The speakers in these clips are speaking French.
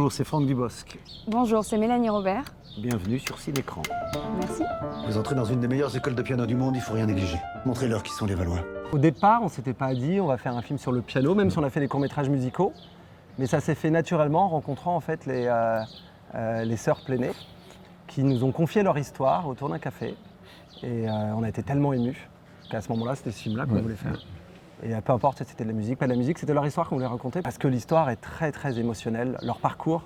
Bonjour, c'est Franck Dubosc. Bonjour, c'est Mélanie Robert. Bienvenue sur Cinécran. Merci. Vous entrez dans une des meilleures écoles de piano du monde, il faut rien négliger. Montrez-leur qui sont les Valois. Au départ, on ne s'était pas dit on va faire un film sur le piano, même si on a fait des courts-métrages musicaux. Mais ça s'est fait naturellement en rencontrant en fait les sœurs Pléné qui nous ont confié leur histoire autour d'un café. Et on a été tellement émus qu'à ce moment-là, c'était ce film-là qu'on voulait faire. Et peu importe si c'était de la musique, pas de la musique, c'était leur histoire qu'on voulait raconter parce que l'histoire est très très émotionnelle. Leur parcours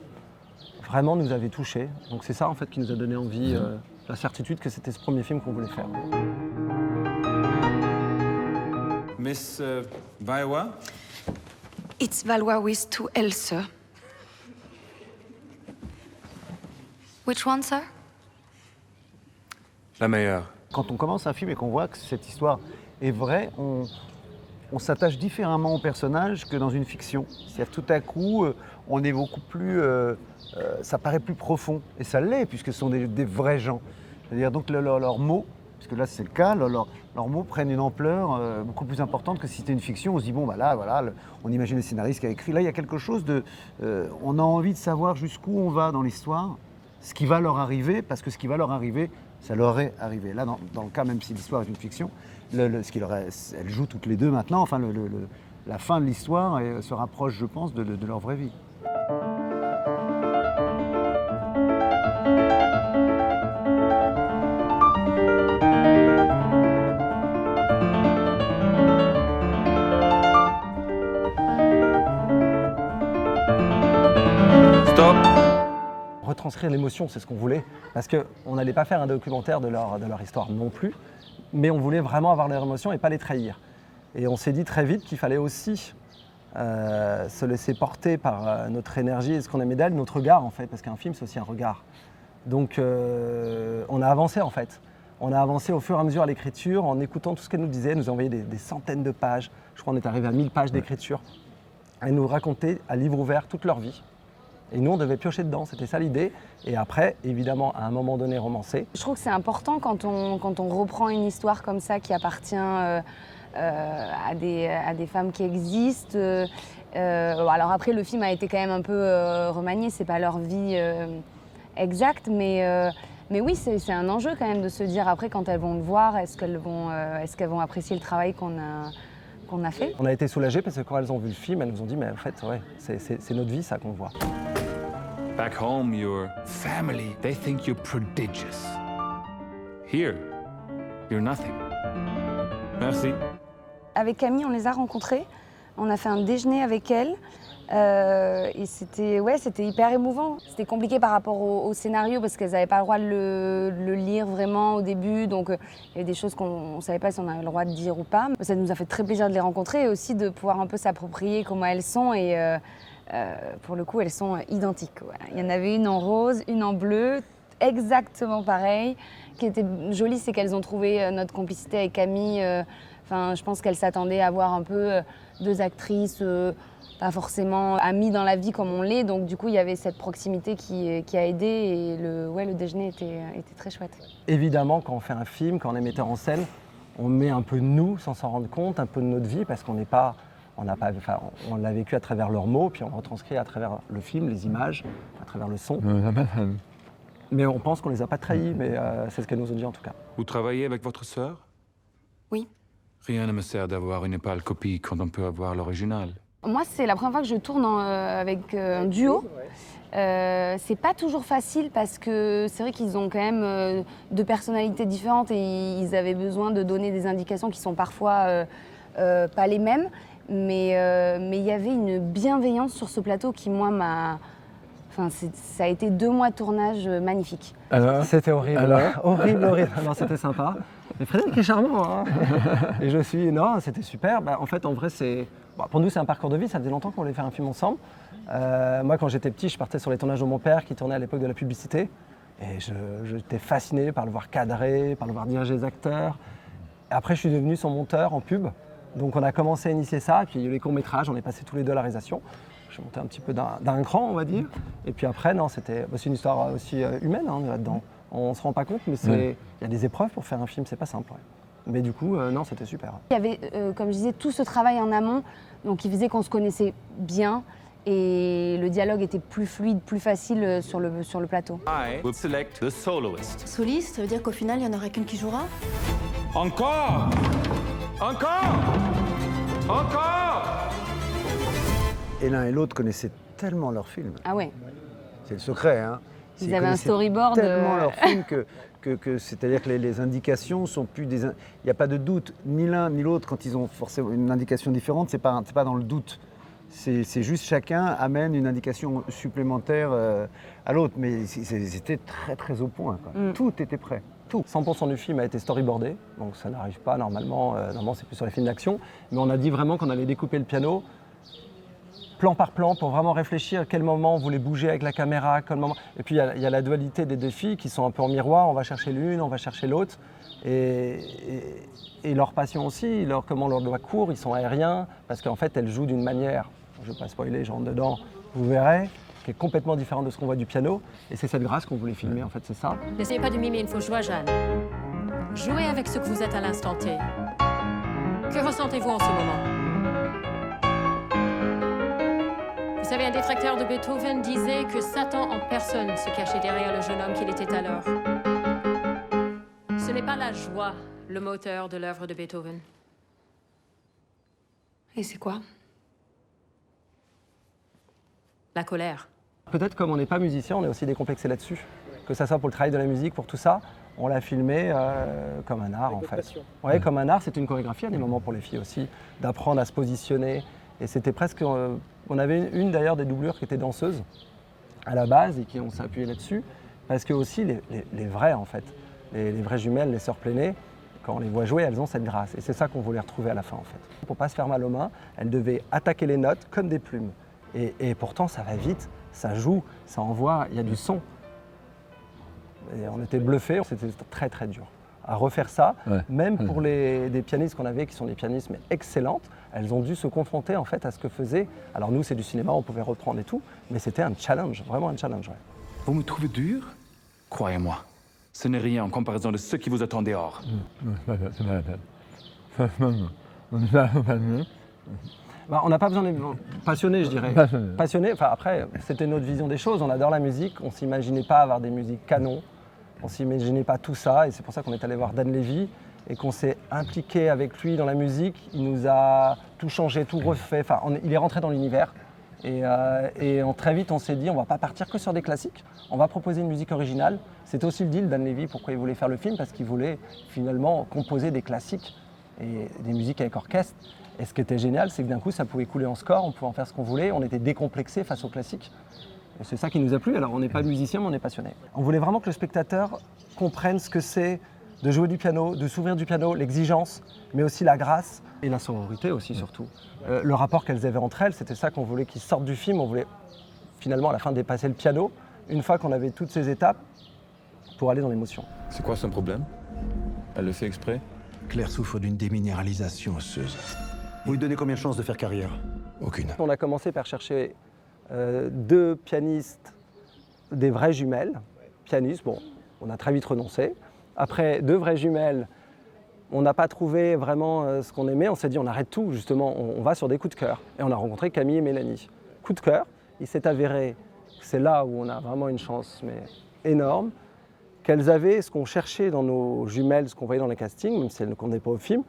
vraiment nous avait touchés. Donc c'est ça en fait qui nous a donné envie, la certitude que c'était ce premier film qu'on voulait faire. Miss Valois? It's Valois with 2 L, sir. Which one, sir? La meilleure. Quand on commence un film et qu'on voit que cette histoire est vraie, on s'attache différemment au personnage que dans une fiction. C'est-à-dire tout à coup, on est beaucoup plus... ça paraît plus profond. Et ça l'est, puisque ce sont des vrais gens. C'est-à-dire donc leurs mots, puisque là c'est le cas, leurs mots prennent une ampleur beaucoup plus importante que si c'était une fiction. On se dit, bon, bah là, voilà, on imagine le scénariste qui a écrit. Là, il y a quelque chose de... on a envie de savoir jusqu'où on va dans l'histoire, ce qui va leur arriver, parce que ce qui va leur arriver, ça leur est arrivé. Là, dans le cas, même si l'histoire est une fiction, elles jouent toutes les deux maintenant. Enfin, la fin de l'histoire se rapproche, je pense, de leur vraie vie. Stop! Retranscrire l'émotion, c'est ce qu'on voulait, parce qu'on n'allait pas faire un documentaire de leur histoire non plus, mais on voulait vraiment avoir leur émotion et pas les trahir. Et on s'est dit très vite qu'il fallait aussi se laisser porter par notre énergie et ce qu'on aimait d'elle, notre regard en fait, parce qu'un film c'est aussi un regard. Donc on a avancé en fait. On a avancé au fur et à mesure à l'écriture, en écoutant tout ce qu'elle nous disait, elle nous a envoyé des centaines de pages, je crois qu'on est arrivé à 1000 pages d'écriture. Elle nous racontait à livre ouvert toute leur vie. Et nous, on devait piocher dedans, c'était ça l'idée. Et après, évidemment, à un moment donné, romancer. Je trouve que c'est important quand on reprend une histoire comme ça qui appartient à des femmes qui existent. Alors après, le film a été quand même un peu remanié, c'est pas leur vie exacte, mais oui, c'est un enjeu quand même de se dire après, quand elles vont le voir, est-ce qu'elles vont apprécier le travail qu'on a fait. On a été soulagés parce que quand elles ont vu le film, elles nous ont dit, mais en fait, ouais, c'est notre vie ça qu'on voit. Back home, your family, they think you're prodigious. Here, you're nothing. Merci. Avec Camille, on les a rencontrées, on a fait un déjeuner avec elles. Et c'était hyper émouvant. C'était compliqué par rapport au scénario parce qu'elles n'avaient pas le droit de le lire vraiment au début. Donc il y avait des choses qu'on ne savait pas si on avait le droit de dire ou pas. Ça nous a fait très plaisir de les rencontrer et aussi de pouvoir un peu s'approprier comment elles sont. Et pour le coup, elles sont identiques. Voilà. Il y en avait une en rose, une en bleu, exactement pareil. Ce qui était joli, c'est qu'elles ont trouvé notre complicité avec Camille. Je pense qu'elles s'attendaient à voir un peu deux actrices pas forcément amies dans la vie comme on l'est. Donc du coup, il y avait cette proximité qui a aidé et le déjeuner était très chouette. Évidemment, quand on fait un film, quand on est metteur en scène, on met un peu de nous sans s'en rendre compte, un peu de notre vie, parce qu'on on l'a vécu à travers leurs mots, puis on le retranscrit à travers le film, les images, à travers le son. Mais on pense qu'on les a pas trahis, mais c'est ce qu'elles nous ont dit en tout cas. Vous travaillez avec votre sœur? Oui. Rien ne me sert d'avoir une pâle copie quand on peut avoir l'original. Moi, c'est la première fois que je tourne avec un duo. C'est pas toujours facile parce que c'est vrai qu'ils ont quand même deux personnalités différentes et ils avaient besoin de donner des indications qui sont parfois pas les mêmes. Mais il y avait une bienveillance sur ce plateau qui, moi, ça a été 2 mois de tournage magnifiques. C'était horrible. Horrible. Non, c'était sympa. Mais Frédéric est charmant, hein. Et je suis... Non, c'était super. En fait, en vrai, pour nous, c'est un parcours de vie. Ça faisait longtemps qu'on voulait faire un film ensemble. Moi, quand j'étais petit, je partais sur les tournages de mon père qui tournait à l'époque de la publicité. Et j'étais fasciné par le voir cadrer, par le voir diriger les acteurs. Après, je suis devenu son monteur en pub. Donc, on a commencé à initier ça. Puis, il y a eu les courts-métrages. On est passé tous les deux à la réalisation. Je suis monté un petit peu d'un cran, on va dire. Et puis après, non, c'est une histoire aussi humaine là-dedans. On ne se rend pas compte, mais il y a des épreuves pour faire un film, c'est pas simple. Ouais. Mais du coup, non, c'était super. Il y avait, comme je disais, tout ce travail en amont, donc qui faisait qu'on se connaissait bien Et le dialogue était plus fluide, plus facile sur le plateau. I will select the soloist. Soliste, ça veut dire qu'au final, il n'y en aura qu'une qui jouera? Encore! Encore! Encore! Et l'un et l'autre connaissaient tellement leurs films. Ah ouais. C'est le secret, hein. Ils avaient un storyboard. Tellement leurs films que c'est-à-dire que les indications sont plus des. Il n'y a pas de doute, ni l'un ni l'autre quand ils ont forcément une indication différente, c'est pas dans le doute. C'est juste chacun amène une indication supplémentaire à l'autre, mais c'était très très au point, quoi. Tout était prêt. Tout. 100% du film a été storyboardé, donc ça n'arrive pas normalement. Normalement, c'est plus sur les films d'action. Mais on a dit vraiment qu'on allait découper le piano plan par plan pour vraiment réfléchir à quel moment on voulait bouger avec la caméra, quel moment. Et puis il y a la dualité des défis qui sont un peu en miroir. On va chercher l'une, on va chercher l'autre. Et leur passion aussi, comment leurs doigts courent, ils sont aériens, parce qu'en fait, elles jouent d'une manière, je ne vais pas spoiler, je rentre dedans, vous verrez, qui est complètement différente de ce qu'on voit du piano. Et c'est cette grâce qu'on voulait filmer, en fait, c'est ça. N'essayez pas de mimer une fausse joie, Jeanne. Jouez avec ce que vous êtes à l'instant T. Que ressentez-vous en ce moment? Vous savez, un détracteur de Beethoven disait que Satan en personne se cachait derrière le jeune homme qu'il était alors. Ce n'est pas la joie, le moteur de l'œuvre de Beethoven. Et c'est quoi? La colère. Peut-être comme on n'est pas musicien, on est aussi décomplexé là-dessus. Que ça soit pour le travail de la musique, pour tout ça, on l'a filmé comme un art en fait. Ouais, comme un art, c'est une chorégraphie à des moments pour les filles aussi, d'apprendre à se positionner. Et c'était presque... on avait une d'ailleurs des doublures qui était danseuse à la base et on s'est appuyé là-dessus. Parce que aussi les vraies en fait, les vraies jumelles, les sœurs Pléné, quand on les voit jouer, elles ont cette grâce. Et c'est ça qu'on voulait retrouver à la fin en fait. Pour pas se faire mal aux mains, elles devaient attaquer les notes comme des plumes. Et pourtant ça va vite, ça joue, ça envoie, il y a du son. Et on était bluffés, c'était très très dur. À refaire ça, même pour des pianistes qu'on avait qui sont des pianistes mais excellentes, elles ont dû se confronter en fait à ce que faisaient. Alors nous c'est du cinéma, on pouvait reprendre et tout, mais c'était un challenge, vraiment un challenge. Ouais. Vous me trouvez dur? Croyez-moi, ce n'est rien en comparaison de ce qui vous attend dehors. Bah, on n'a pas besoin d'être passionné, je dirais. Passionné, enfin après, c'était notre vision des choses. On adore la musique, on ne s'imaginait pas avoir des musiques canons, on ne s'imaginait pas tout ça. Et c'est pour ça qu'on est allé voir Dan Levy et qu'on s'est impliqué avec lui dans la musique. Il nous a tout changé, tout refait. Enfin, il est rentré dans l'univers. Et très vite, on s'est dit, on ne va pas partir que sur des classiques. On va proposer une musique originale. C'était aussi le deal, Dan Levy, pourquoi il voulait faire le film, parce qu'il voulait finalement composer des classiques et des musiques avec orchestre. Et ce qui était génial, c'est que d'un coup, ça pouvait couler en score, on pouvait en faire ce qu'on voulait, on était décomplexé face aux classiques. Et c'est ça qui nous a plu. Alors, on n'est pas musicien, mais on est passionné. On voulait vraiment que le spectateur comprenne ce que c'est de jouer du piano, de s'ouvrir du piano, l'exigence, mais aussi la grâce et la sororité aussi, surtout. Le rapport qu'elles avaient entre elles, c'était ça qu'on voulait qu'ils sortent du film. On voulait finalement, à la fin, dépasser le piano, une fois qu'on avait toutes ces étapes, pour aller dans l'émotion. C'est quoi son problème? Elle le fait exprès? Claire souffre d'une déminéralisation osseuse. Vous lui donnez combien de chances de faire carrière? Aucune. On a commencé par chercher 2 pianistes, des vraies jumelles, pianistes, bon, on a très vite renoncé. Après 2 vraies jumelles, on n'a pas trouvé vraiment ce qu'on aimait, on s'est dit on arrête tout justement, on va sur des coups de cœur. Et on a rencontré Camille et Mélanie. Coup de cœur, il s'est avéré que c'est là où on a vraiment une chance mais énorme, qu'elles avaient ce qu'on cherchait dans nos jumelles, ce qu'on voyait dans les castings, même si elles ne connaissaient pas au film,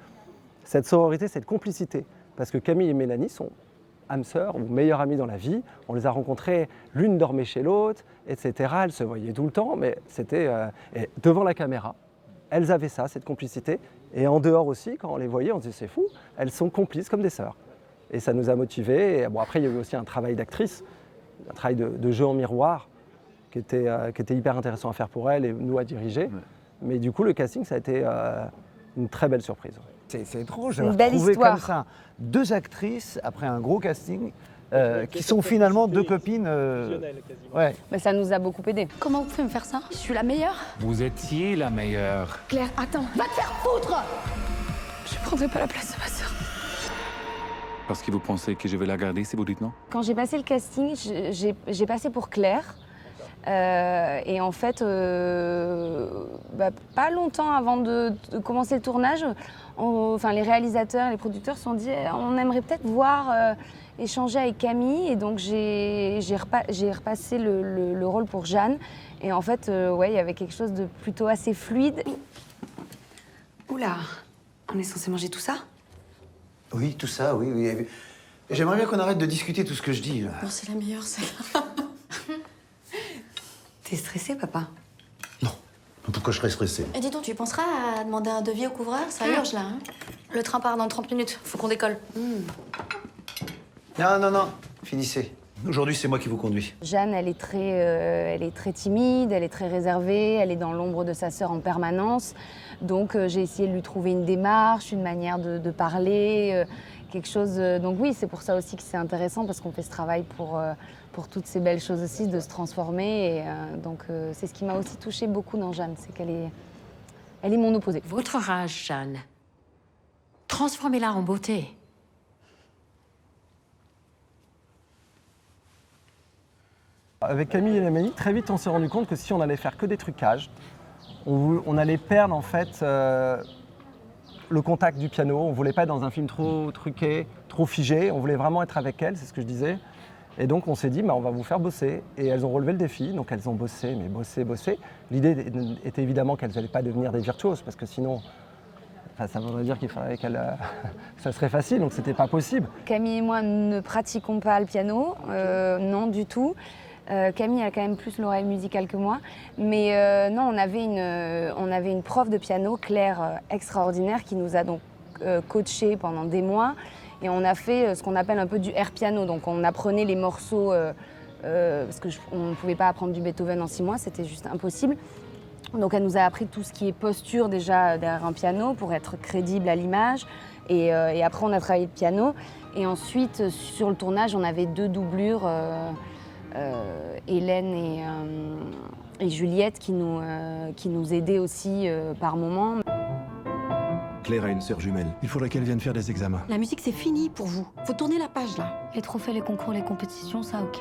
cette sororité, cette complicité. Parce que Camille et Mélanie sont âmes sœurs ou meilleures amies dans la vie. On les a rencontrées, l'une dormait chez l'autre, etc. Elles se voyaient tout le temps, mais c'était devant la caméra. Elles avaient ça, cette complicité. Et en dehors aussi, quand on les voyait, on se disait c'est fou, elles sont complices comme des sœurs. Et ça nous a motivés. Et bon, après, il y a eu aussi un travail d'actrice, un travail de jeu en miroir, qui était hyper intéressant à faire pour elles et nous à diriger. Ouais. Mais du coup, le casting, ça a été une très belle surprise. C'est étrange d'avoir trouvé comme ça 2 actrices après un gros casting qui sont finalement 2 copines. Ouais. Mais ça nous a beaucoup aidé. Comment vous pouvez me faire ça? Je suis la meilleure? Vous étiez la meilleure. Claire, attends. Va te faire foutre! Je prendrai pas la place de ma sœur. Parce que vous pensez que je vais la garder si vous dites non? Quand j'ai passé le casting, j'ai passé pour Claire. Et en fait, pas longtemps avant de commencer le tournage, les réalisateurs et les producteurs se sont dit on aimerait peut-être voir échangé avec Camille et donc j'ai repassé le rôle pour Jeanne. Et en fait, ouais, il y avait quelque chose de plutôt assez fluide. Oula, on est censé manger tout ça? Oui, tout ça, oui, oui. Et j'aimerais bien qu'on arrête de discuter tout ce que je dis, là. Non, c'est la meilleure, celle-là. T'es stressé, papa? Pourquoi je serais stressé? Et dis donc, tu penseras à demander un devis au couvreur? Ça urge, là, hein? Le train part dans 30 minutes, faut qu'on décolle. Non, non, non, finissez. Aujourd'hui, c'est moi qui vous conduis. Jeanne, elle est très timide, elle est très réservée, elle est dans l'ombre de sa sœur en permanence. Donc j'ai essayé de lui trouver une démarche, une manière de parler, quelque chose. Donc oui, c'est pour ça aussi que c'est intéressant parce qu'on fait ce travail pour toutes ces belles choses aussi, de se transformer. Et donc c'est ce qui m'a aussi touchée beaucoup dans Jeanne, c'est qu'elle est mon opposée. Votre rage, Jeanne, transformez-la en beauté. Avec Camille et Amélie, très vite on s'est rendu compte que si on allait faire que des trucages, on allait perdre en fait le contact du piano. On voulait pas être dans un film trop truqué, trop figé. On voulait vraiment être avec elles, c'est ce que je disais. Et donc on s'est dit, on va vous faire bosser. Et elles ont relevé le défi, donc elles ont bossé, mais bossé. L'idée était évidemment qu'elles n'allaient pas devenir des virtuoses, parce que sinon, ça voudrait dire qu'il faudrait qu'elles... ça serait facile, donc c'était pas possible. Camille et moi ne pratiquons pas le piano, non du tout. Camille a quand même plus l'oreille musicale que moi. Mais non, on avait une prof de piano, Claire, extraordinaire, qui nous a donc coachés pendant des mois. Et on a fait ce qu'on appelle un peu du air piano. Donc on apprenait les morceaux, parce qu'on ne pouvait pas apprendre du Beethoven en 6 mois, c'était juste impossible. Donc elle nous a appris tout ce qui est posture déjà derrière un piano pour être crédible à l'image. Et après on a travaillé le piano. Et ensuite, sur le tournage, on avait 2 doublures. Hélène et Juliette qui nous aidaient aussi par moments. Claire a une sœur jumelle. Il faudrait qu'elle vienne faire des examens. La musique, c'est fini pour vous. Faut tourner la page, là. Les trophées, les concours, les compétitions, ça, ok.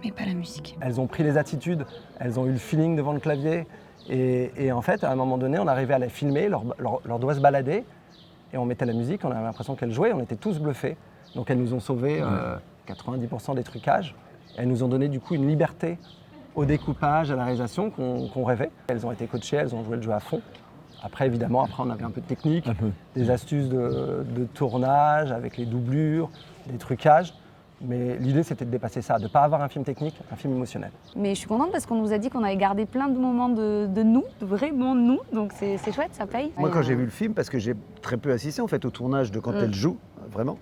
Mais pas la musique. Elles ont pris les attitudes, elles ont eu le feeling devant le clavier. Et en fait, à un moment donné, on arrivait à les filmer, leurs doigts se baladaient, et on mettait la musique, on avait l'impression qu'elles jouaient, on était tous bluffés. Donc elles nous ont sauvé 90% des trucages. Elles nous ont donné du coup une liberté au découpage, à la réalisation qu'on rêvait. Elles ont été coachées, elles ont joué le jeu à fond. Après, évidemment, on avait un peu de technique, des astuces de tournage avec les doublures, des trucages. Mais l'idée, c'était de dépasser ça, de ne pas avoir un film technique, un film émotionnel. Mais je suis contente parce qu'on nous a dit qu'on avait gardé plein de moments de nous, de vraiment nous. Donc c'est chouette, ça paye. Moi, quand j'ai vu le film, parce que j'ai très peu assisté en fait au tournage de quand elle joue, vraiment,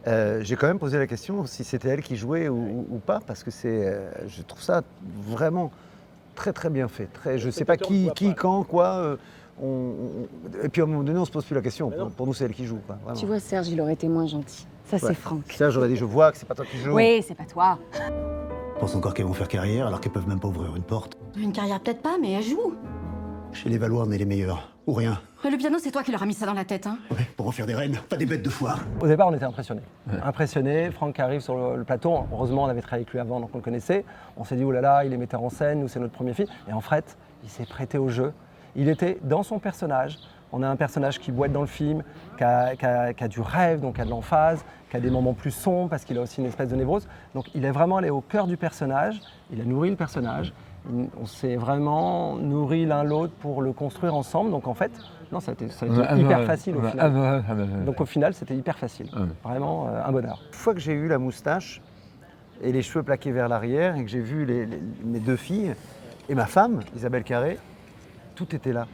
j'ai quand même posé la question si c'était elle qui jouait ou pas, parce que je trouve ça vraiment très très bien fait. Je ne sais pas qui, quand, quoi. Et puis à un moment donné, on ne se pose plus la question. Pour nous, c'est elle qui joue. Quoi, tu vois, Serge, il aurait été moins gentil. Ça, c'est Franck. Serge aurait dit, je vois que c'est pas toi qui joues. Oui, c'est pas toi. Je pense encore qu'elles vont faire carrière alors qu'elles peuvent même pas ouvrir une porte. Une carrière, peut-être pas, mais elle joue. Chez les Valois, on est les meilleurs. Ou rien. Le piano, c'est toi qui leur as mis ça dans la tête, hein. Ouais, pour en faire des reines, pas des bêtes de foire. Au départ, on était impressionnés. Impressionnés, Franck arrive sur le plateau. Heureusement, on avait travaillé avec lui avant, donc on le connaissait. On s'est dit, oh là là, il est metteur en scène, nous, c'est notre premier film. Et en fait, il s'est prêté au jeu. Il était dans son personnage. On a un personnage qui boite dans le film, qui a du rêve, donc qui a de l'emphase, qui a des moments plus sombres parce qu'il a aussi une espèce de névrose. Donc il est vraiment allé au cœur du personnage, il a nourri le personnage. On s'est vraiment nourri l'un l'autre pour le construire ensemble. Donc en fait, non, ça a été hyper facile au final. Donc au final, c'était hyper facile. Vraiment un bonheur. Une fois que j'ai eu la moustache et les cheveux plaqués vers l'arrière et que j'ai vu mes 2 filles et ma femme, Isabelle Carré, tout était là.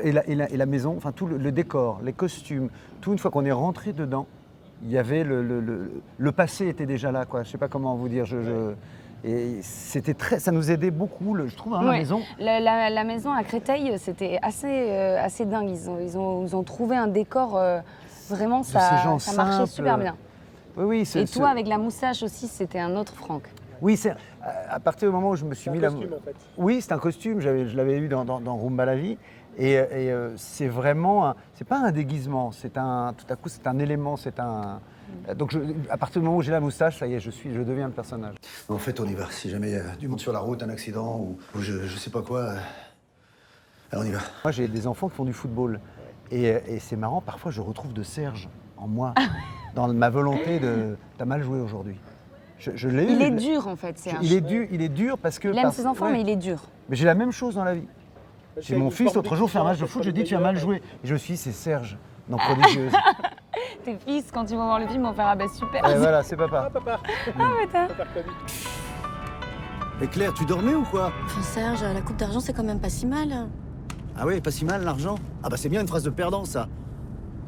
Et la maison, enfin tout le décor, les costumes, tout, une fois qu'on est rentré dedans, il y avait le passé était déjà là, quoi. Je sais pas comment vous dire. Et c'était ça nous aidait beaucoup, je trouve, la maison. La maison à Créteil, c'était assez dingue. Ils ont trouvé un décor vraiment, ça marchait super bien. Oui, et toi, avec la moustache aussi, c'était un autre Franck. Oui, c'est à partir du moment où je me suis mis un costume, en fait. Oui, c'est un costume. Je l'avais eu dans Rumba la vie. Et c'est vraiment, c'est pas un déguisement. Tout à coup, c'est un élément. Donc à partir du moment où j'ai la moustache, ça y est, je deviens le personnage. En fait, on y va. Si jamais du monde sur la route, un accident ou je sais pas quoi, alors on y va. Moi, j'ai des enfants qui font du football. Et c'est marrant, parfois je retrouve de Serge en moi, dans ma volonté de « t'as mal joué aujourd'hui ». Je l'ai eu. Il est dur en fait, Serge. Il est dur parce que... Il aime ses enfants, mais il est dur. Mais j'ai la même chose dans la vie. J'ai mon fils l'autre jour fait un match de foot, je dis tu as mal joué. Et je me suis dit c'est Serge, dans Prodigieuse. Tes fils, quand ils vont voir le film, vont faire ah bah super. Et voilà, c'est papa. Ah putain. Et Claire, tu dormais ou quoi? Enfin, Serge, la coupe d'argent, c'est quand même pas si mal. Ah ouais, pas si mal l'argent? Ah bah c'est bien une phrase de perdant ça.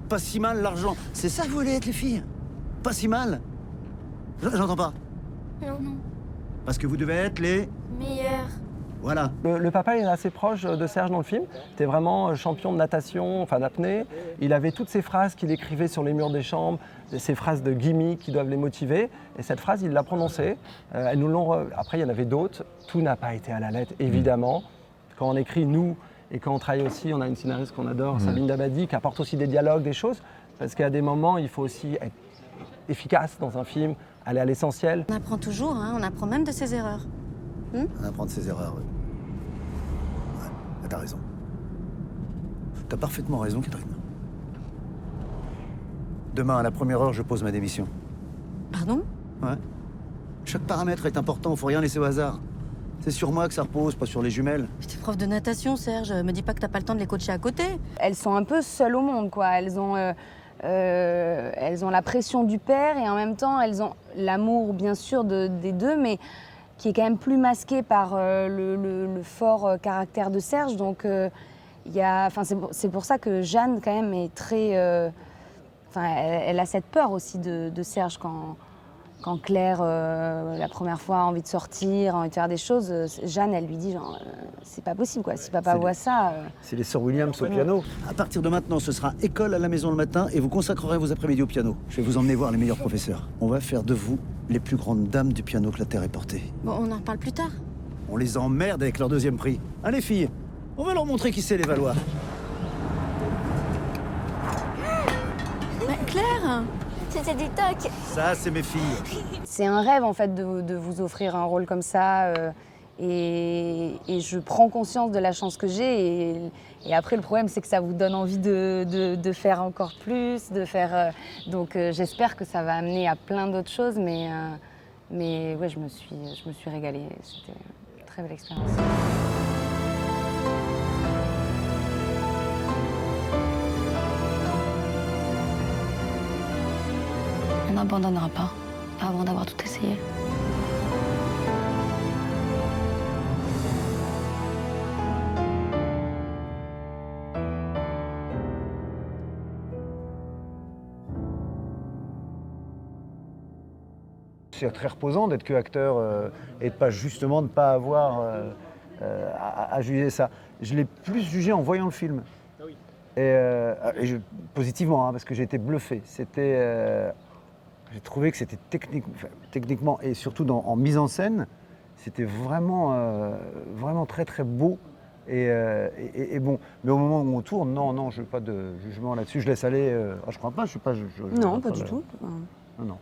Pas si mal l'argent. C'est ça que vous voulez être les filles? Pas si mal? J'entends pas. Non, non. Parce que vous devez être les... Meilleur. Voilà. Le papa il est assez proche de Serge dans le film. C'était vraiment champion de natation, enfin d'apnée. Il avait toutes ces phrases qu'il écrivait sur les murs des chambres, ces phrases de gimmick qui doivent les motiver. Et cette phrase, il l'a prononcée. Elles nous l'ont Après, il y en avait d'autres. Tout n'a pas été à la lettre, évidemment. Quand on écrit, nous, et quand on travaille aussi, on a une scénariste qu'on adore, Sabine Dabadi, qui apporte aussi des dialogues, des choses. Parce qu'à des moments, il faut aussi être efficace dans un film, aller à l'essentiel. On apprend toujours, hein, on apprend même de ses erreurs. On apprend de ses erreurs, oui. Ouais, t'as raison. T'as parfaitement raison, Catherine. Demain, à la première heure, je pose ma démission. Pardon? Ouais. Chaque paramètre est important, faut rien laisser au hasard. C'est sur moi que ça repose, pas sur les jumelles. T'es prof de natation, Serge. Me dis pas que t'as pas le temps de les coacher à côté. Elles sont un peu seules au monde, quoi. Elles ont la pression du père et en même temps, elles ont l'amour, bien sûr, des deux, mais qui est quand même plus masqué par le fort caractère de Serge. Donc, c'est pour ça que Jeanne, quand même, est très... elle a cette peur aussi de Serge quand Claire, la première fois, a envie de sortir, a envie de faire des choses. Jeanne, elle lui dit, genre, c'est pas possible, quoi. Si papa voit ça... C'est les sœurs Williams au piano. À partir de maintenant, ce sera école à la maison le matin et vous consacrerez vos après-midi au piano. Je vais vous emmener voir les meilleurs professeurs. On va faire de vous les plus grandes dames du piano que la Terre ait porté. Bon, on en reparle plus tard. On les emmerde avec leur deuxième prix. Allez, filles, on va leur montrer qui c'est les Valois. Mais Claire! C'était du toc. Ça, c'est mes filles. C'est un rêve, en fait, de vous offrir un rôle comme ça. Et je prends conscience de la chance que j'ai. Et après, le problème, c'est que ça vous donne envie de faire encore plus, de faire... donc, j'espère que ça va amener à plein d'autres choses. Mais ouais, je me suis régalée. C'était une très belle expérience. On n'abandonnera pas avant d'avoir tout essayé. C'est très reposant d'être que acteur et de pas justement de pas avoir à juger ça. Je l'ai plus jugé en voyant le film. Positivement, hein, parce que j'ai été bluffé. J'ai trouvé que c'était techniquement et surtout en mise en scène, c'était vraiment très très beau et bon. Mais au moment où on tourne, non, je n'ai pas de jugement là-dessus. Je laisse aller. Je crois pas, je sais pas. Non, pas du tout. Non.